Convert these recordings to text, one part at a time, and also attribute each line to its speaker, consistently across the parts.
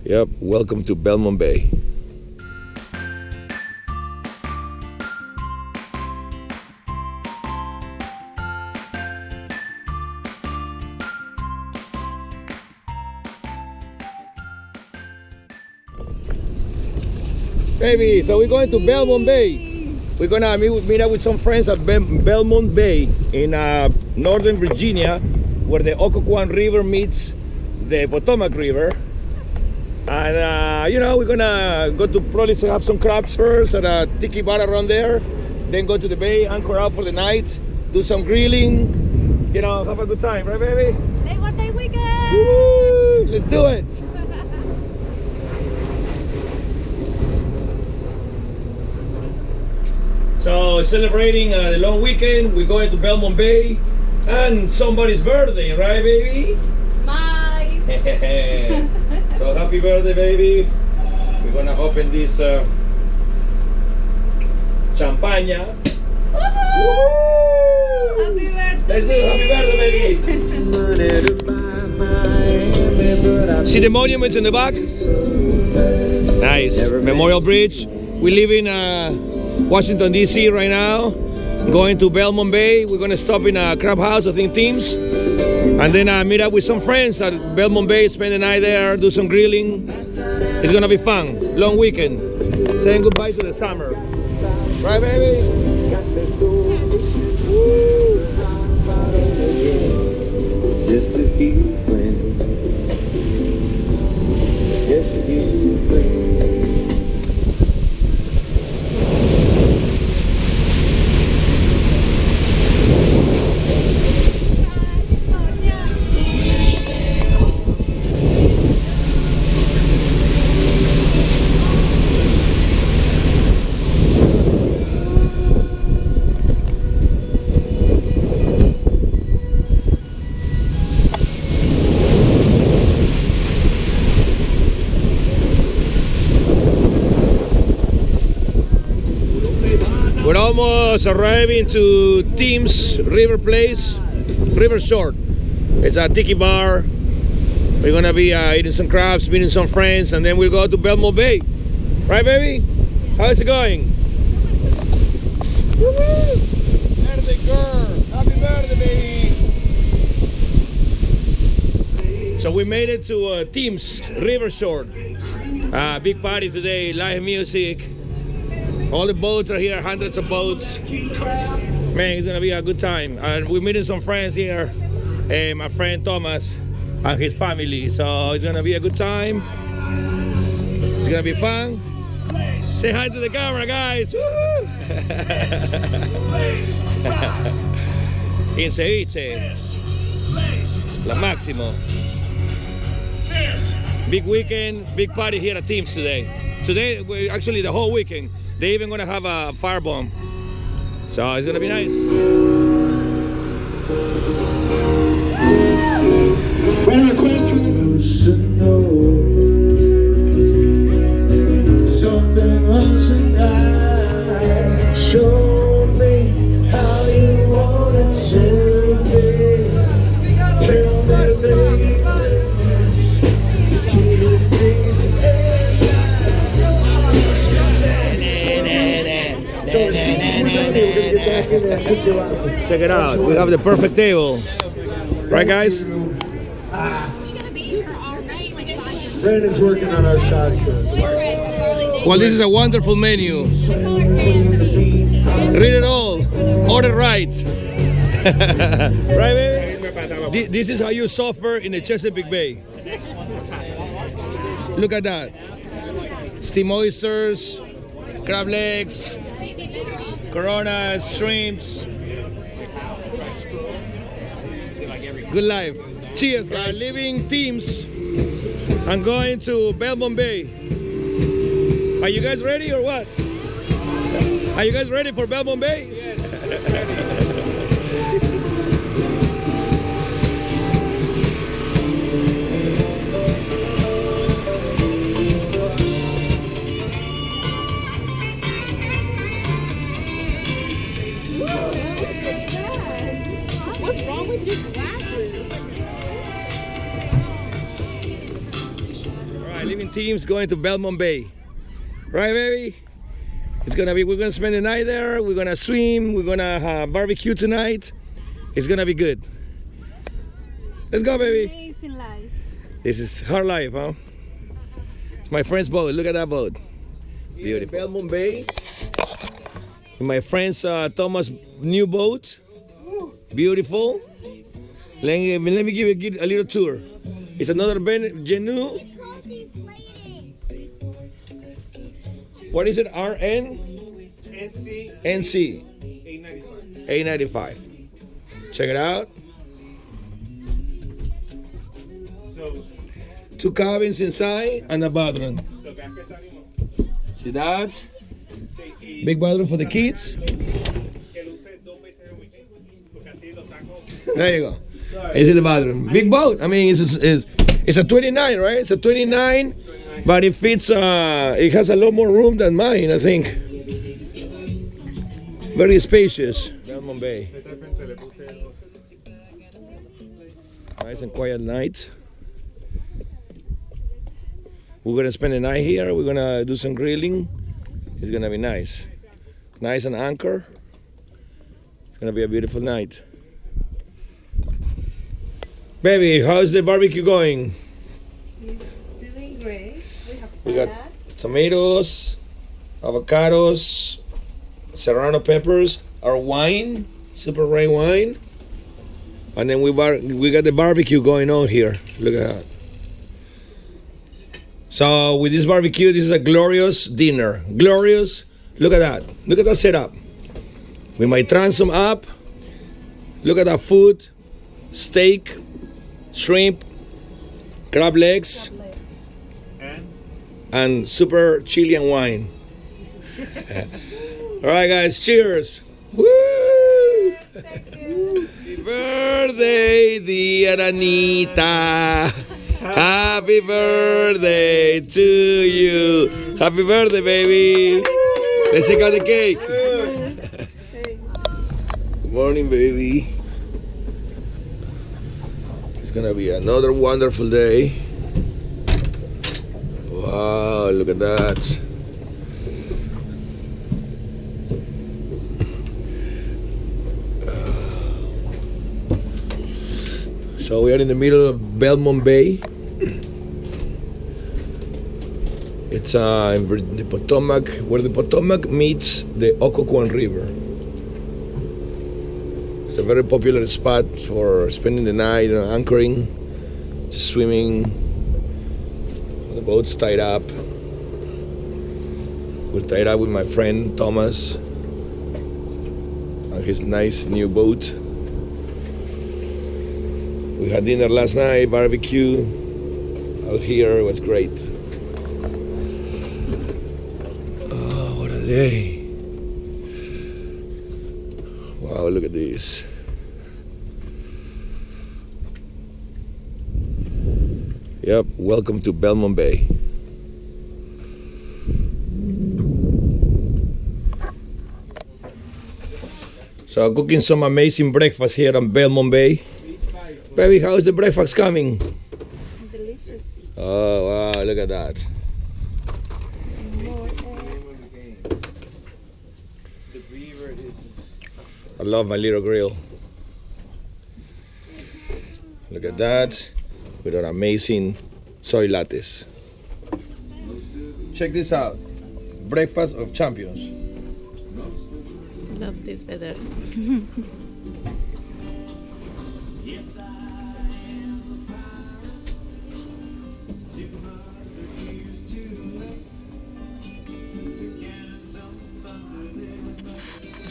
Speaker 1: Yep, welcome to Belmond Bay. Baby, so we're going to Belmond Bay. We're gonna meet up with some friends at Belmond Bay in Northern Virginia, where the Occoquan River meets the Potomac River. And you know, we're gonna go to probably have some crabs first at a tiki bar around there, then go to the bay, anchor out for the night, do some grilling, you know, have a good time, right baby?
Speaker 2: Labor Day weekend!
Speaker 1: Woo! Let's do it! So celebrating the long weekend, we're going to Belmond Bay and somebody's birthday, right baby?
Speaker 2: Mine!
Speaker 1: So happy birthday baby. We're gonna open this champagne.
Speaker 2: Woohoo! Happy birthday!
Speaker 1: Let's do happy birthday baby. See the monuments in the back? Nice. Memorial Bridge. We live in Washington DC right now, going to Belmond Bay. We're gonna stop in a crab house, I think Teams, and then meet up with some friends at Belmond Bay, spend the night there, do some grilling. It's gonna be fun, long weekend, saying goodbye to the summer. Right baby? Woo.
Speaker 3: Just a few friends. Just a few friends.
Speaker 1: We're almost arriving to Teams River Place, River Shore. It's a tiki bar. We're gonna be eating some crabs, meeting some friends, and then we'll go to Belmond Bay. Right, baby? How's it going? Woo-hoo! Birthday girl! Happy birthday, baby! So we made it to Teams River Shore. Big party today, live music. All the boats are here, hundreds of boats. Man, it's gonna be a good time. And we're meeting some friends here. My friend Thomas and his family. So it's gonna be a good time. It's gonna be fun. Say hi to the camera, guys. Woo-hoo! In ceviche. La Máximo. Big weekend, big party here at Teams today. Today, actually the whole weekend. They're even gonna have a firebomb. So it's gonna be nice.
Speaker 3: When I question should know something wasn't right. Show me how you want it to be. Tell me, baby, just keep it so as soon as we're ready, we're gonna get back in there and cook your awesome.
Speaker 1: Check it out. We have the perfect table. Right, guys?
Speaker 3: Brandon's working on our shots though.
Speaker 1: Well, this is a wonderful menu. Read it all. Order right. Right, baby? This is how you suffer in the Chesapeake Bay. Look at that. Steamed oysters, crab legs, coronas, shrimps. Good life. Cheers, guys. Living Teams. I'm going to Belmond Bay. Are you guys ready or what? Are you guys ready for Belmond Bay? Yes.
Speaker 2: What's wrong with your glasses?
Speaker 1: Living team's going to Belmond Bay. Right, baby? We're gonna spend the night there. We're gonna swim. We're gonna have barbecue tonight. It's gonna be good. Let's go, baby.
Speaker 2: Amazing life.
Speaker 1: This is hard life, huh? It's my friend's boat. Look at that boat. Beautiful. Belmond Bay. My friend's Thomas' new boat. Beautiful. Let me give you a little tour. It's another Genu. What is it? RN? NC. 895. Check it out.
Speaker 4: So,
Speaker 1: 2 cabins inside and a bathroom. See that? Big bathroom for the kids. There you go. This is the bathroom. Big boat. I mean, it's a 29, right? It's a 29, but it fits. It has a lot more room than mine, I think. Very spacious. Belmond Bay. Nice and quiet night. We're gonna spend the night here. We're gonna do some grilling. It's gonna be nice. Nice and anchor. It's gonna be a beautiful night. Baby, how's the barbecue going?
Speaker 2: It's doing great. We have
Speaker 1: We got
Speaker 2: salad.
Speaker 1: tomatoes, avocados, serrano peppers, our wine, super red wine, and then we got the barbecue going on here. Look at that. So with this barbecue, this is a glorious dinner. Glorious. Look at that. Look at that setup. With my transom up. Look at that food. Steak, shrimp, crab legs, and super Chilean wine. All right, guys, cheers. Woo! Happy birthday, dear Anita. Happy birthday to you. Happy birthday, baby. Let's check out the cake. Good morning, baby. It's gonna be another wonderful day. Wow, look at that. So we are in the middle of Belmond Bay. It's in the Potomac, where the Potomac meets the Occoquan River. It's a very popular spot for spending the night, anchoring, just swimming. The boat's tied up. We're tied up with my friend Thomas on his nice new boat. We had dinner last night, barbecue out here. It was great. Oh, what a day. Wow, look at this. Yep, welcome to Belmond Bay. So cooking some amazing breakfast here on Belmond Bay. Baby, how is the breakfast coming?
Speaker 2: Delicious.
Speaker 1: Oh, wow, look at that.
Speaker 2: More
Speaker 1: I love my little grill. Look at that. With our amazing soy lattes. Check this out. Breakfast of champions.
Speaker 2: Love this better.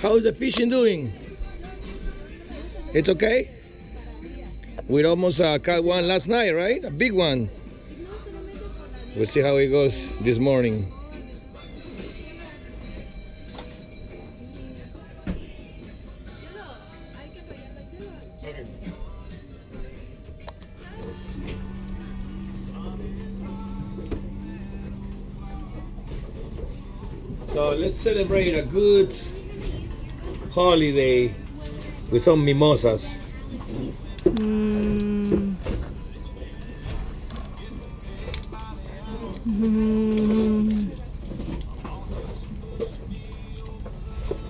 Speaker 1: How's the fishing doing? It's okay? We almost caught one last night, right? A big one. We'll see how it goes this morning. So let's celebrate a good holiday with some mimosas.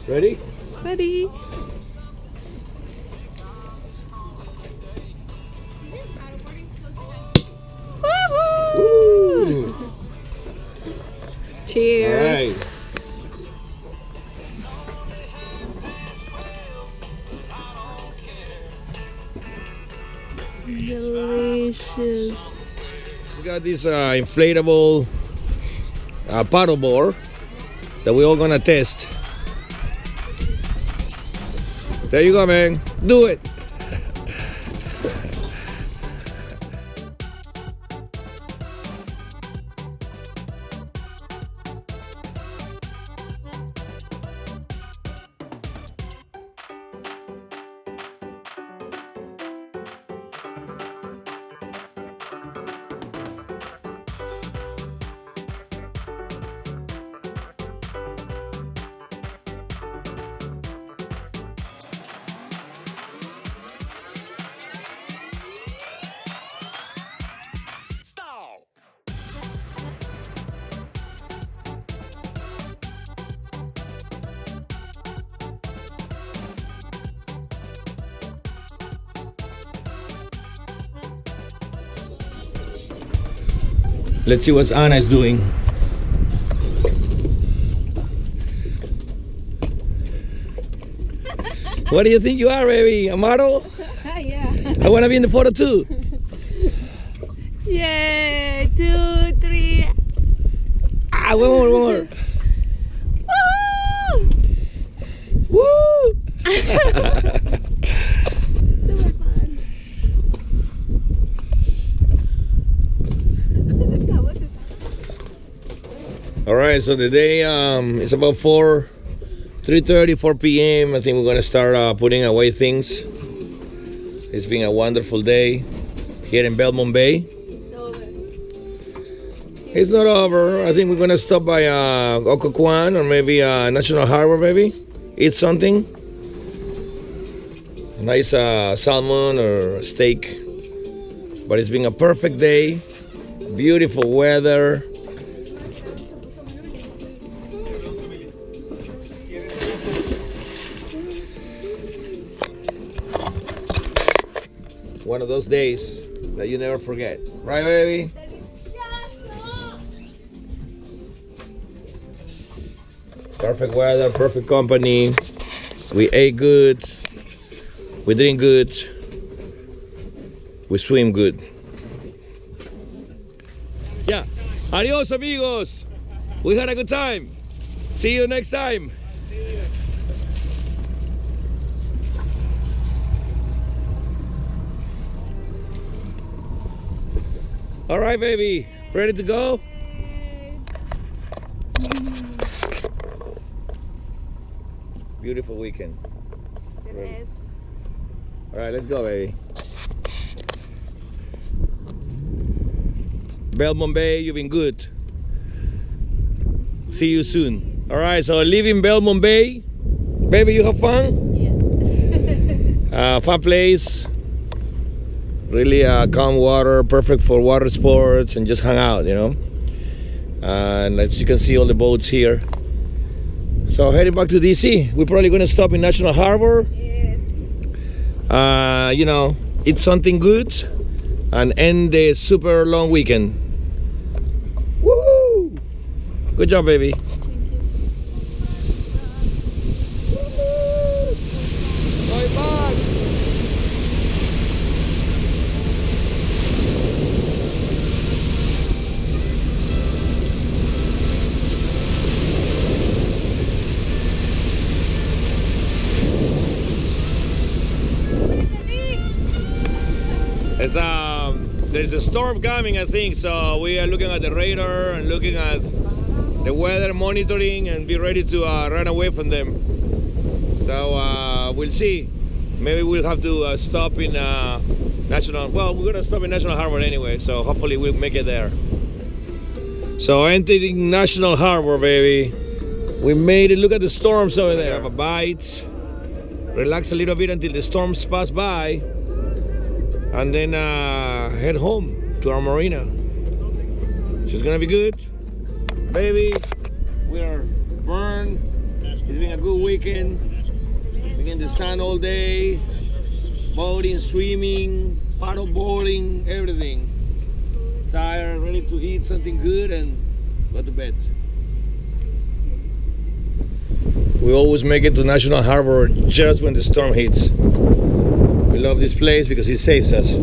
Speaker 1: Ready?
Speaker 2: Ready?
Speaker 1: Woo!
Speaker 2: Cheers. Delicious.
Speaker 1: It's got this inflatable paddle board that we're all gonna test. There you go, man. Do it. Let's see what Anna is doing. What do you think you are, baby? A model?
Speaker 2: Yeah.
Speaker 1: I want to be in the photo too.
Speaker 2: Yay! 2, 3.
Speaker 1: Ah, one more, one more.
Speaker 2: Woo!
Speaker 1: Woo!
Speaker 2: Super fun.
Speaker 1: All right, so the day it's about 3:30, 4 p.m. I think we're gonna start putting away things. It's been a wonderful day here in Belmond Bay. It's not over. I think we're gonna stop by Occoquan or maybe National Harbor, maybe eat something. A nice salmon or steak. But it's been a perfect day. Beautiful weather. One of those days that you never forget. Right, baby? Perfect weather, perfect company. We ate good. We drink good. We swim good. Yeah. Adios, amigos. We had a good time. See you next time. All right, baby. Ready to go? Beautiful weekend.
Speaker 2: Yes.
Speaker 1: All right, let's go, baby. Belmond Bay, you've been good. See you soon. All right, so leaving Belmond Bay. Baby, you have fun?
Speaker 2: Yeah.
Speaker 1: Fun place. Really calm water, perfect for water sports and just hang out, you know. And as you can see, all the boats here. So heading back to DC. We're probably gonna stop in National Harbor.
Speaker 2: Yes.
Speaker 1: You know, eat something good and end the super long weekend. Woo! Good job, baby. Going back. There's a storm coming, I think, so we are looking at the radar and looking at the weather monitoring and be ready to run away from them. So we'll see. Maybe we'll have to stop in we're gonna stop in National Harbor anyway, so hopefully we'll make it there. So entering National Harbor, baby. We made it. Look at the storms over there. Have a bite, relax a little bit until the storms pass by, and then head home to our marina. So it's gonna be good. Baby, we are burned. It's been a good weekend. Being in the sun all day. Boating, swimming, paddle boarding, everything. Tired, ready to eat something good and go to bed. We always make it to National Harbor just when the storm hits. We love this place because it saves us.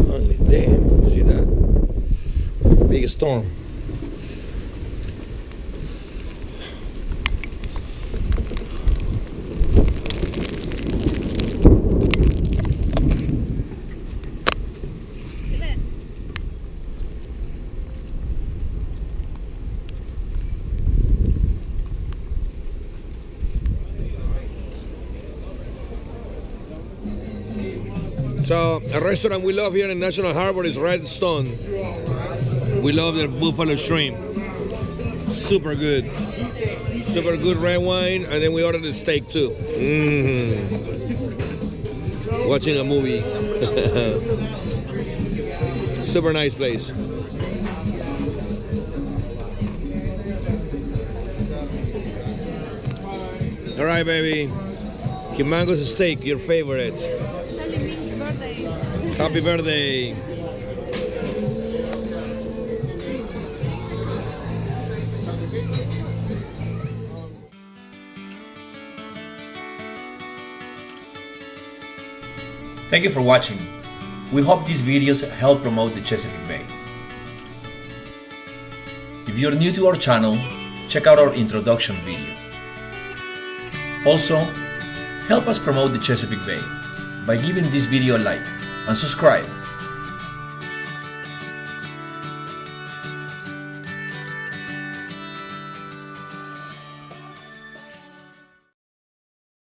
Speaker 1: Only damn, you see that? Big storm. So a restaurant we love here in National Harbor is Red Stone. We love their buffalo shrimp. Super good. Super good red wine, and then we ordered the steak too. Watching a movie. Super nice place. All right, baby. Kimango's steak, your favorite. Happy birthday.
Speaker 5: Thank you for watching. We hope these videos help promote the Chesapeake Bay. If you're new to our channel, check out our introduction video. Also, help us promote the Chesapeake Bay by giving this video a like and subscribe.